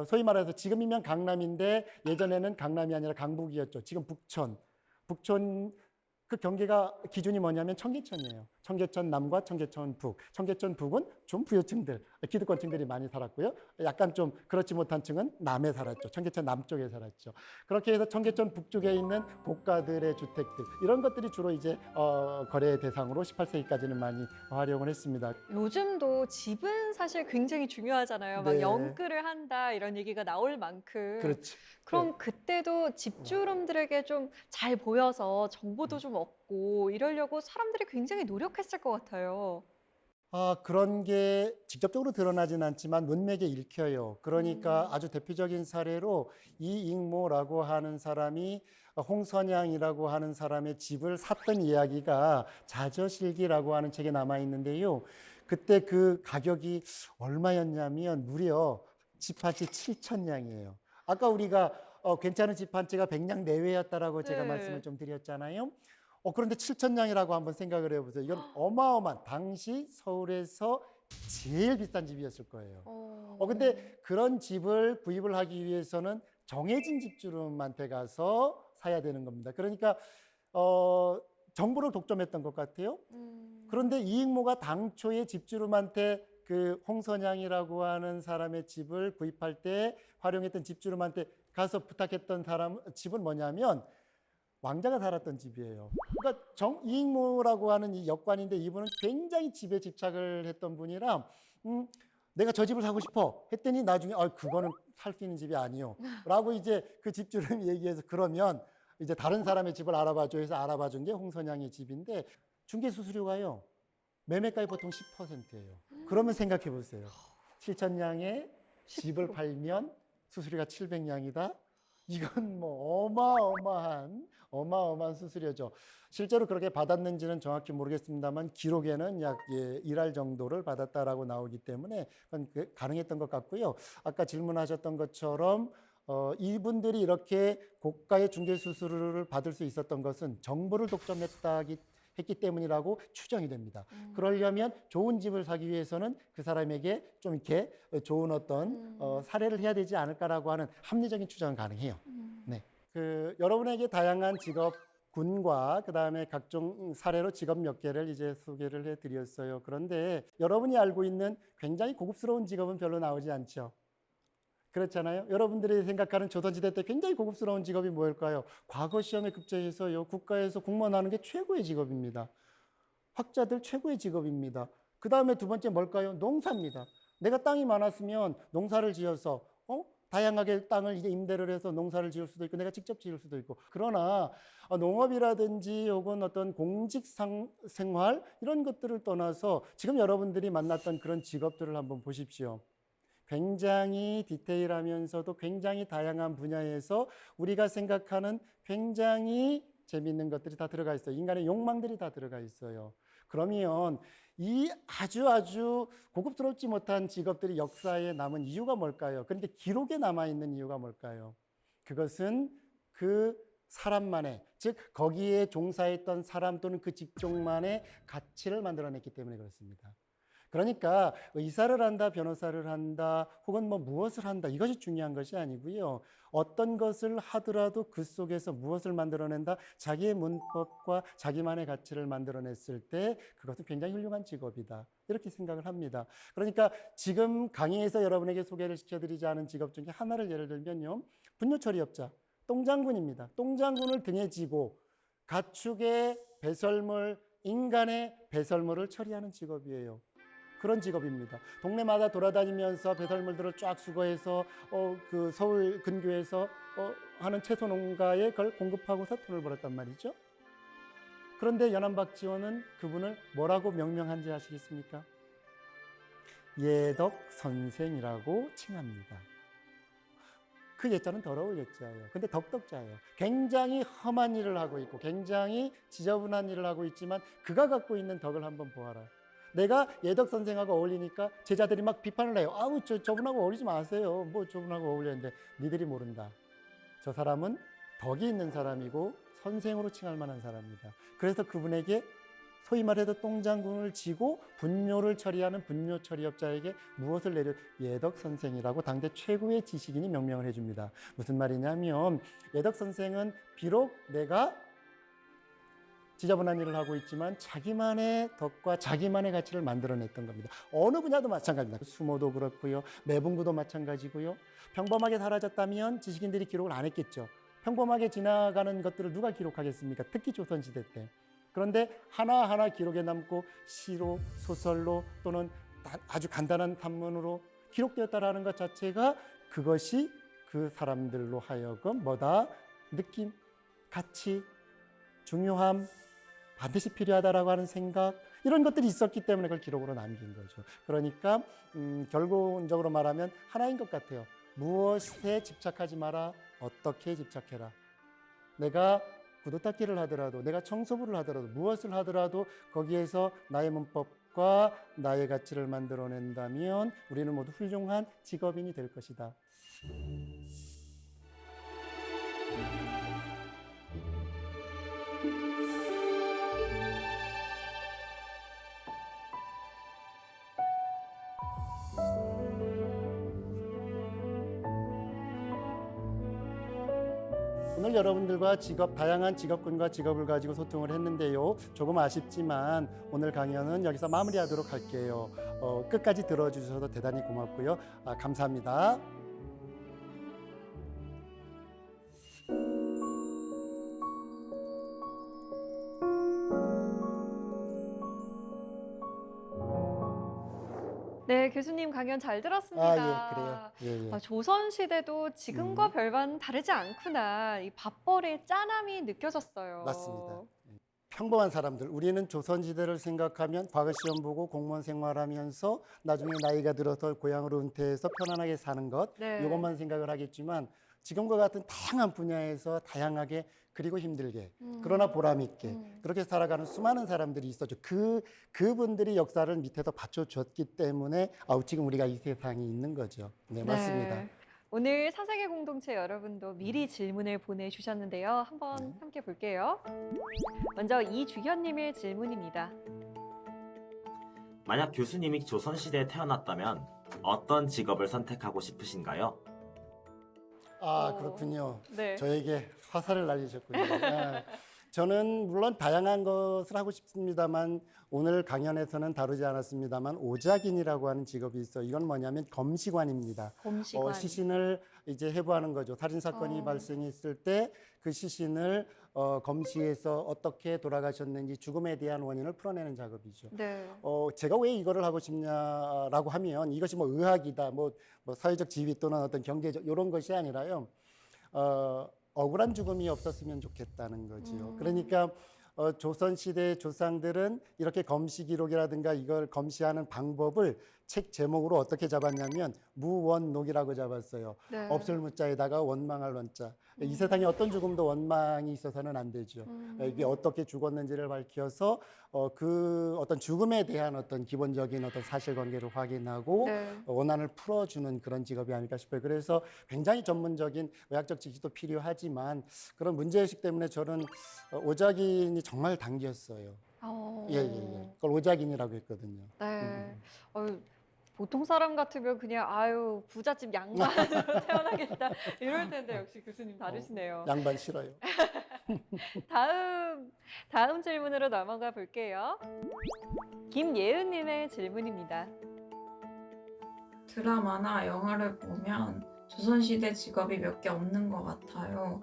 소위 말해서 지금이면 강남인데 예전에는 강남이 아니라 강북이었죠. 지금 북촌. 북촌 그 경계가 기준이 뭐냐면 청계천이에요. 청계천 남과 청계천 북. 청계천 북은 좀 부유층들, 기득권층들이 많이 살았고요. 약간 좀 그렇지 못한 층은 남에 살았죠. 청계천 남쪽에 살았죠. 그렇게 해서 청계천 북쪽에 있는 고가들의 주택들 이런 것들이 주로 이제 거래 대상으로 18세기까지는 많이 활용을 했습니다. 요즘도 집은 사실 굉장히 중요하잖아요. 막 네. 영끌을 한다 이런 얘기가 나올 만큼. 그렇죠. 그럼 그때도 집주름들에게 좀 잘 보여서 정보도 좀 얻고 이러려고 사람들이 굉장히 노력했을 것 같아요. 그런 게 직접적으로 드러나진 않지만 문맥에 읽혀요. 그러니까 아주 대표적인 사례로 이익모라고 하는 사람이 홍선양이라고 하는 사람의 집을 샀던 이야기가 자저실기라고 하는 책에 남아 있는데요. 그때 그 가격이 얼마였냐면 무려 집 한 채 7,000냥이에요. 아까 우리가 괜찮은 집 한 채가 100냥 내외였다라고 제가 네. 말씀을 좀 드렸잖아요. 그런데 7,000냥이라고 한번 생각을 해보세요. 이건 어마어마한 당시 서울에서 제일 비싼 집이었을 거예요. 근데 그런 집을 구입을 하기 위해서는 정해진 집주름한테 가서 사야 되는 겁니다. 그러니까 정보를 독점했던 것 같아요. 그런데 이익모가 당초에 집주름한테 그 홍선양이라고 하는 사람의 집을 구입할 때 활용했던 집주름한테 가서 부탁했던 사람 집은 뭐냐면 왕자가 살았던 집이에요. 그러니까 이익모라고 하는 이 역관인데 이분은 굉장히 집에 집착을 했던 분이라 내가 저 집을 사고 싶어 했더니 나중에 그거는 살 수 있는 집이 아니요 라고 이제 그 집주름이 얘기해서 그러면 이제 다른 사람의 집을 알아봐줘 해서 알아봐준 게 홍선양의 집인데 중개 수수료가요 매매가의 보통 10%예요. 그러면 생각해 보세요. 7,000냥에 집을 팔면 수수료가 700냥이다. 이건 뭐 어마어마한 수수료죠. 실제로 그렇게 받았는지는 정확히 모르겠습니다만 기록에는 약 1할 정도를 받았다라고 나오기 때문에 그건 가능했던 것 같고요. 아까 질문하셨던 것처럼 이분들이 이렇게 고가의 중개 수수료를 받을 수 있었던 것은 정보를 독점했기 때문이라고 추정이 됩니다. 그러려면 좋은 집을 사기 위해서는 그 사람에게 좀 이렇게 좋은 어떤 사례를 해야 되지 않을까라고 하는 합리적인 추정은 가능해요. 네. 여러분에게 다양한 직업 군과 그다음에 각종 사례로 직업 몇 개를 이제 소개를 해드렸어요. 그런데 여러분이 알고 있는 굉장히 고급스러운 직업은 별로 나오지 않죠. 그렇잖아요. 여러분들이 생각하는 조선시대 때 굉장히 고급스러운 직업이 뭐일까요? 과거 시험에 급제해서요, 국가에서 공무원하는 게 최고의 직업입니다. 학자들 최고의 직업입니다. 그 다음에 두 번째 뭘까요? 농사입니다. 내가 땅이 많았으면 농사를 지어서 다양하게 땅을 이제 임대를 해서 농사를 지을 수도 있고 내가 직접 지을 수도 있고. 그러나 농업이라든지 혹은 어떤 공직 생활 이런 것들을 떠나서 지금 여러분들이 만났던 그런 직업들을 한번 보십시오. 굉장히 디테일하면서도 굉장히 다양한 분야에서 우리가 생각하는 굉장히 재미있는 것들이 다 들어가 있어요. 인간의 욕망들이 다 들어가 있어요. 그러면 이 아주 고급스럽지 못한 직업들이 역사에 남은 이유가 뭘까요? 그런데 기록에 남아있는 이유가 뭘까요? 그것은 그 사람만의, 즉 거기에 종사했던 사람 또는 그 직종만의 가치를 만들어냈기 때문에 그렇습니다. 그러니까 의사를 한다, 변호사를 한다, 혹은 뭐 무엇을 한다, 이것이 중요한 것이 아니고요. 어떤 것을 하더라도 그 속에서 무엇을 만들어낸다, 자기의 문법과 자기만의 가치를 만들어냈을 때 그것은 굉장히 훌륭한 직업이다. 이렇게 생각을 합니다. 그러니까 지금 강의에서 여러분에게 소개를 시켜드리지 않은 직업 중에 하나를 예를 들면요. 분뇨처리업자, 똥장군입니다. 똥장군을 등에 지고 가축의 배설물, 인간의 배설물을 처리하는 직업이에요. 그런 직업입니다. 동네마다 돌아다니면서 배설물들을 쫙 수거해서 그 서울 근교에서 하는 채소 농가에 그걸 공급하고서 돈을 벌었단 말이죠. 그런데 연안박지원은 그분을 뭐라고 명명한지 아시겠습니까? 예덕 선생이라고 칭합니다. 그 예자는 더러울 예자예요. 근데 덕덕자예요. 굉장히 험한 일을 하고 있고 굉장히 지저분한 일을 하고 있지만 그가 갖고 있는 덕을 한번 보아라. 내가 예덕 선생하고 어울리니까 제자들이 막 비판을 해요. 아우 저분하고 어울리지 마세요. 뭐 저분하고 어울리는데 니들이 모른다. 저 사람은 덕이 있는 사람이고 선생으로 칭할 만한 사람입니다. 그래서 그분에게 소위 말해서 똥장군을 지고 분뇨를 처리하는 분뇨처리업자에게 무엇을 내려 예덕 선생이라고 당대 최고의 지식인이 명명을 해줍니다. 무슨 말이냐면 예덕 선생은 비록 내가 지저분한 일을 하고 있지만 자기만의 덕과 자기만의 가치를 만들어냈던 겁니다. 어느 분야도 마찬가지입니다. 수모도 그렇고요. 매분구도 마찬가지고요. 평범하게 사라졌다면 지식인들이 기록을 안 했겠죠. 평범하게 지나가는 것들을 누가 기록하겠습니까? 특히 조선시대 때. 그런데 하나하나 기록에 남고 시로, 소설로 또는 아주 간단한 단문으로 기록되었다라는 것 자체가 그것이 그 사람들로 하여금 뭐다? 느낌, 가치, 중요함, 반드시 필요하다라고 하는 생각 이런 것들이 있었기 때문에 그걸 기록으로 남긴 거죠. 그러니까 결론적으로 말하면 하나인 것 같아요. 무엇에 집착하지 마라. 어떻게 집착해라. 내가 구두 닦기를 하더라도 내가 청소부를 하더라도 무엇을 하더라도 거기에서 나의 문법과 나의 가치를 만들어낸다면 우리는 모두 훌륭한 직업인이 될 것이다. 오늘 여러분들과 다양한 직업군과 직업을 가지고 소통을 했는데요. 조금 아쉽지만 오늘 강연은 여기서 마무리하도록 할게요. 끝까지 들어주셔서 대단히 고맙고요. 감사합니다. 네, 교수님 강연 잘 들었습니다. 예, 그래요. 예. 조선시대도 지금과 별반 다르지 않구나. 이 밥벌이의 짠함이 느껴졌어요. 맞습니다. 평범한 사람들, 우리는 조선시대를 생각하면 과거 시험 보고 공무원 생활하면서 나중에 나이가 들어서 고향으로 은퇴해서 편안하게 사는 것, 네. 이것만 생각을 하겠지만 지금과 같은 다양한 분야에서 다양하게 그리고 힘들게 그러나 보람 있게 그렇게 살아가는 수많은 사람들이 있었죠. 그분들이 역사를 밑에서 받쳐줬기 때문에 지금 우리가 이 세상에 있는 거죠. 네, 맞습니다. 오늘 사색의 공동체 여러분도 미리 질문을 보내주셨는데요. 한번 함께 볼게요. 먼저 이주현님의 질문입니다. 만약 교수님이 조선시대에 태어났다면 어떤 직업을 선택하고 싶으신가요? 그렇군요. 네. 저에게 화살을 날리셨군요. 저는 물론 다양한 것을 하고 싶습니다만 오늘 강연에서는 다루지 않았습니다만 오작인이라고 하는 직업이 있어요. 이건 뭐냐면 검시관입니다. 검시관. 시신을 이제 해부하는 거죠. 살인 사건이 발생했을 때 그 시신을 검시해서 어떻게 돌아가셨는지 죽음에 대한 원인을 풀어내는 작업이죠. 네. 제가 왜 이거를 하고 싶냐라고 하면 이것이 뭐 의학이다, 뭐 사회적 지위 또는 어떤 경제적 이런 것이 아니라요. 억울한 죽음이 없었으면 좋겠다는 거지요. 그러니까 조선시대 조상들은 이렇게 검시 기록이라든가 이걸 검시하는 방법을 책 제목으로 어떻게 잡았냐면 무원록이라고 잡았어요. 네. 없을 무자에다가 원망할 원자. 이 세상에 어떤 죽음도 원망이 있어서는 안 되죠. 이게 어떻게 죽었는지를 밝혀서 그 어떤 죽음에 대한 어떤 기본적인 어떤 사실관계를 확인하고 네. 원한을 풀어주는 그런 직업이 아닐까 싶어요. 그래서 굉장히 전문적인 의학적 지식도 필요하지만 그런 문제의식 때문에 저는 오작인이 정말 당겼어요. 예. 그걸 오작인이라고 했거든요. 네. 보통 사람 같으면 그냥 아유 부잣집 양반으로 태어나겠다 이럴 텐데 역시 교수님 다르시네요. 양반 싫어요. 다음 질문으로 넘어가 볼게요. 김예은님의 질문입니다. 드라마나 영화를 보면 조선시대 직업이 몇 개 없는 것 같아요.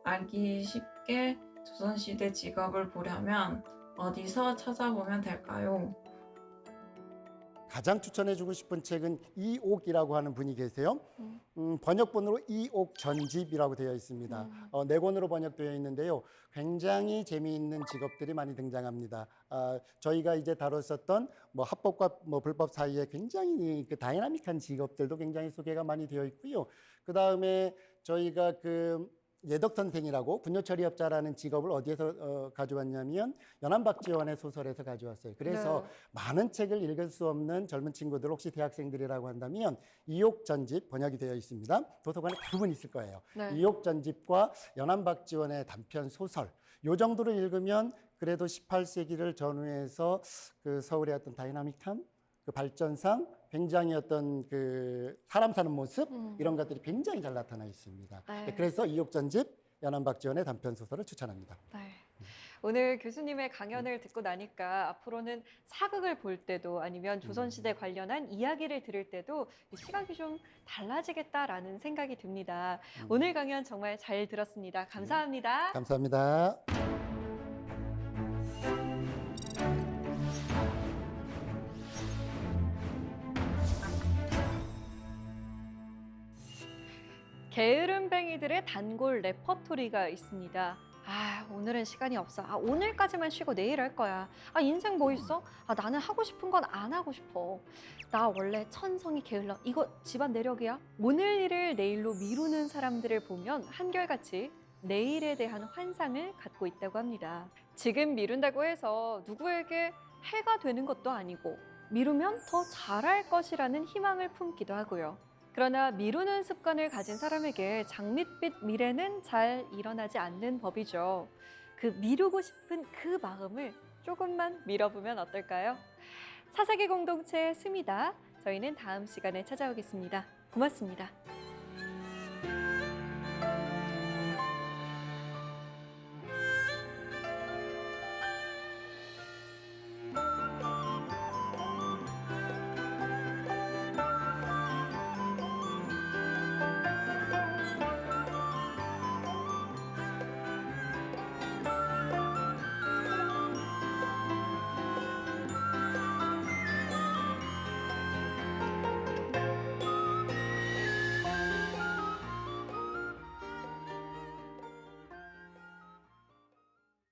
알기 쉽게 조선시대 직업을 보려면 어디서 찾아보면 될까요? 가장 추천해주고 싶은 책은 이옥이라고 하는 분이 계세요. 번역본으로 이옥 전집이라고 되어 있습니다. 네 권으로 번역되어 있는데요. 굉장히 재미있는 직업들이 많이 등장합니다. 저희가 이제 다뤘었던 뭐 합법과 뭐 불법 사이에 굉장히 그 다이나믹한 직업들도 굉장히 소개가 많이 되어 있고요. 그 다음에 저희가 그 예덕 선생이라고 분뇨처리업자라는 직업을 어디에서 가져왔냐면 연안박지원의 소설에서 가져왔어요. 그래서 많은 책을 읽을 수 없는 젊은 친구들 혹시 대학생들이라고 한다면 이옥 전집 번역이 되어 있습니다. 도서관에 대부분 있을 거예요. 네. 이옥 전집과 연안박지원의 단편 소설 요 정도로 읽으면 그래도 18세기를 전후해서 그 서울의 어떤 다이나믹함, 그 발전상 굉장히 어떤 그 사람 사는 모습 이런 것들이 굉장히 잘 나타나 있습니다. 네. 그래서 이옥 전집 연안박지원의 단편 소설을 추천합니다. 네. 오늘 교수님의 강연을 듣고 나니까 앞으로는 사극을 볼 때도 아니면 조선시대 관련한 이야기를 들을 때도 이 시각이 좀 달라지겠다라는 생각이 듭니다. 오늘 강연 정말 잘 들었습니다. 감사합니다. 감사합니다. 게으름뱅이들의 단골 레퍼토리가 있습니다. 오늘은 시간이 없어. 오늘까지만 쉬고 내일 할 거야. 인생 뭐 있어? 나는 하고 싶은 건 안 하고 싶어. 나 원래 천성이 게을러. 이거 집안 내력이야. 오늘 일을 내일로 미루는 사람들을 보면 한결같이 내일에 대한 환상을 갖고 있다고 합니다. 지금 미룬다고 해서 누구에게 해가 되는 것도 아니고 미루면 더 잘할 것이라는 희망을 품기도 하고요. 그러나 미루는 습관을 가진 사람에게 장밋빛 미래는 잘 일어나지 않는 법이죠. 그 미루고 싶은 그 마음을 조금만 밀어보면 어떨까요? 사사기 공동체 스미다. 저희는 다음 시간에 찾아오겠습니다. 고맙습니다.